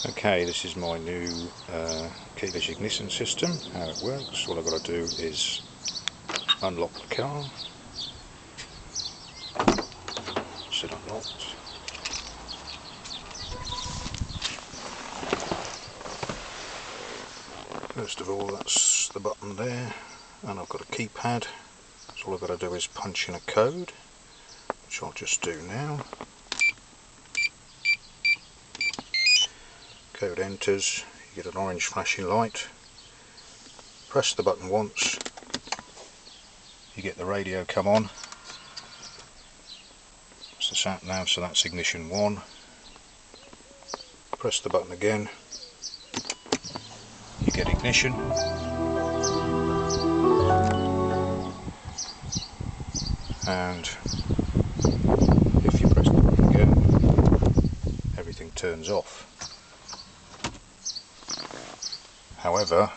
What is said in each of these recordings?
Okay, this is my new keyless ignition system, how it works. All I've got to do is unlock the car, sit unlocked, first of all that's the button there, and I've got a keypad, so all I've got to do is punch in a code, which I'll just do now. Code enters, you get an orange flashing light, press the button once, you get the radio come on, it's the sat nav, so that's ignition 1, press the button again, you get ignition, and if you press the button again, everything turns off. However,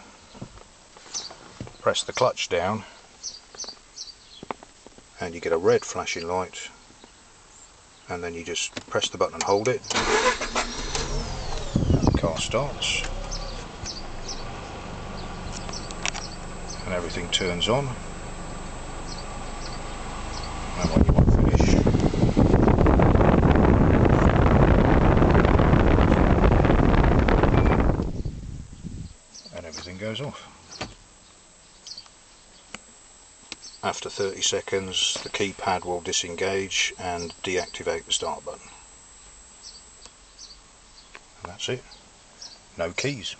press the clutch down and you get a red flashing light, and then you just press the button and hold it, and the car starts and everything turns on, and when you want to finish, and everything goes off. After 30 seconds the keypad will disengage and deactivate the start button. And that's it. No keys.